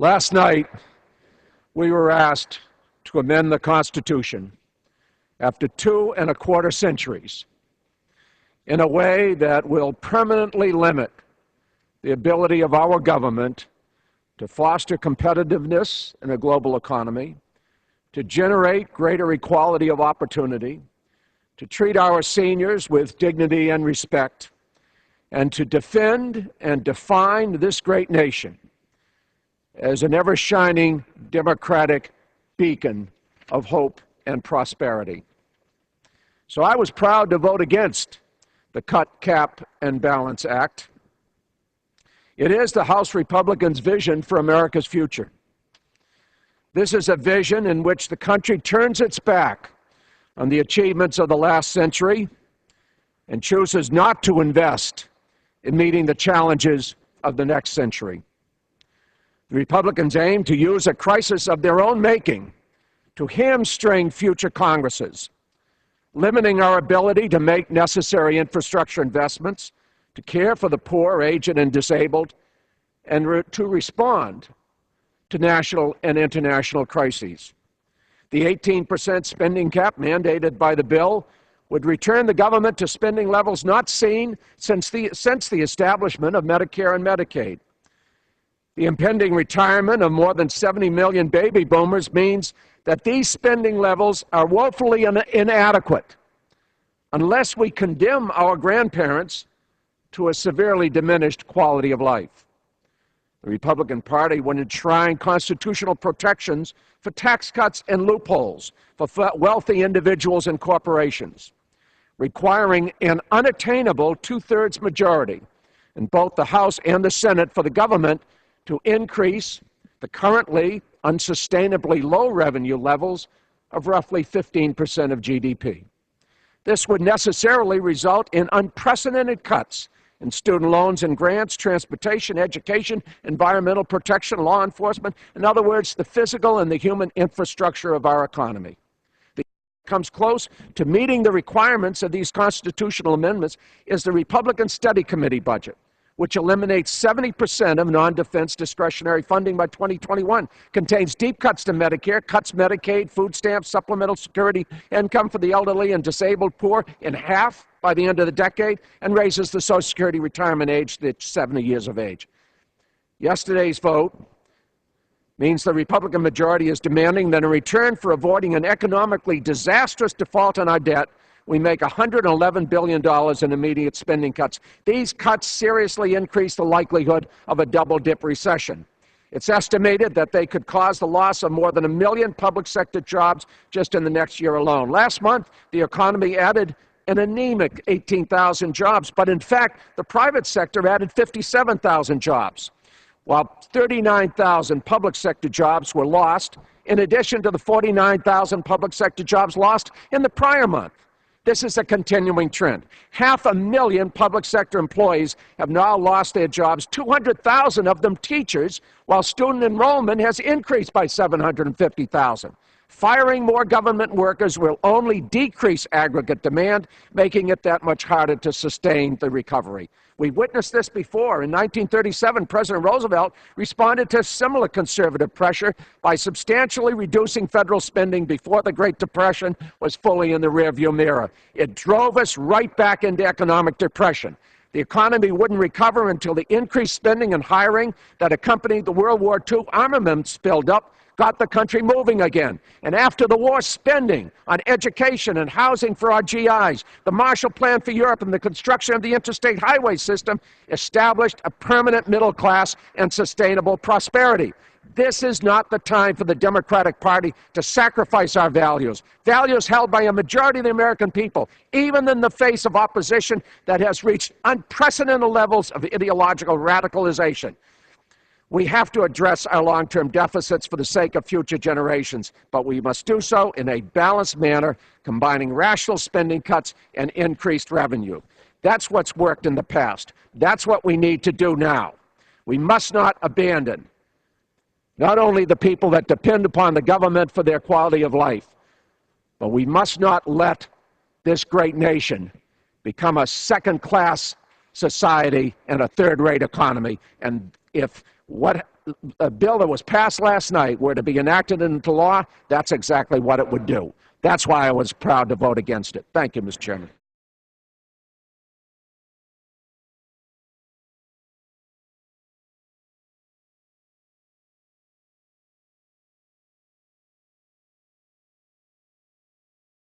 Last night, we were asked to amend the Constitution after 2¼ centuries in a way that will permanently limit the ability of our government to foster competitiveness in a global economy, to generate greater equality of opportunity, to treat our seniors with dignity and respect, and to defend and define this great nation as an ever-shining democratic beacon of hope and prosperity. So I was proud to vote against the Cut, Cap, and Balance Act. It is the House Republicans' vision for America's future. This is a vision in which the country turns its back on the achievements of the last century and chooses not to invest in meeting the challenges of the next century. The Republicans aim to use a crisis of their own making to hamstring future Congresses, limiting our ability to make necessary infrastructure investments, to care for the poor, aged, and disabled, and to respond to national and international crises. The 18% spending cap mandated by the bill would return the government to spending levels not seen since the establishment of Medicare and Medicaid. The impending retirement of more than 70 million baby boomers means that these spending levels are woefully inadequate unless we condemn our grandparents to a severely diminished quality of life. The Republican Party would enshrine constitutional protections for tax cuts and loopholes for wealthy individuals and corporations, requiring an unattainable 2/3 majority in both the House and the Senate for the government to increase the currently unsustainably low revenue levels of roughly 15% of GDP. This would necessarily result in unprecedented cuts in student loans and grants, transportation, education, environmental protection, law enforcement, in other words, the physical and the human infrastructure of our economy. The comes close to meeting the requirements of these constitutional amendments is the Republican Study Committee budget, which eliminates 70% of non-defense discretionary funding by 2021, contains deep cuts to Medicare, cuts Medicaid, food stamps, supplemental security income for the elderly and disabled poor in half by the end of the decade, and raises the Social Security retirement age to 70 years of age. Yesterday's vote means the Republican majority is demanding that in return for avoiding an economically disastrous default on our debt, we make $111 billion in immediate spending cuts. These cuts seriously increase the likelihood of a double-dip recession. It's estimated that they could cause the loss of more than 1 million public sector jobs just in the next year alone. Last month, the economy added an anemic 18,000 jobs, but in fact, the private sector added 57,000 jobs, while 39,000 public sector jobs were lost, in addition to the 49,000 public sector jobs lost in the prior month. This is a continuing trend. 500,000 public sector employees have now lost their jobs, 200,000 of them teachers, while student enrollment has increased by 750,000. Firing more government workers will only decrease aggregate demand, making it that much harder to sustain the recovery. We've witnessed this before. In 1937, President Roosevelt responded to similar conservative pressure by substantially reducing federal spending before the Great Depression was fully in the rearview mirror. It drove us right back into economic depression. The economy wouldn't recover until the increased spending and hiring that accompanied the World War II armaments buildup got the country moving again. And after the war, spending on education and housing for our GIs, the Marshall Plan for Europe, and the construction of the interstate highway system established a permanent middle class and sustainable prosperity. This is not the time for the Democratic Party to sacrifice our values, values held by a majority of the American people, even in the face of opposition that has reached unprecedented levels of ideological radicalization. We have to address our long-term deficits for the sake of future generations, but we must do so in a balanced manner, combining rational spending cuts and increased revenue. That's what's worked in the past. That's what we need to do now. We must not abandon not only the people that depend upon the government for their quality of life, but we must not let this great nation become a second-class society and a third-rate economy. And if what a bill that was passed last night were to be enacted into law, that's exactly what it would do. That's why I was proud to vote against it. Thank you, Mr. Chairman.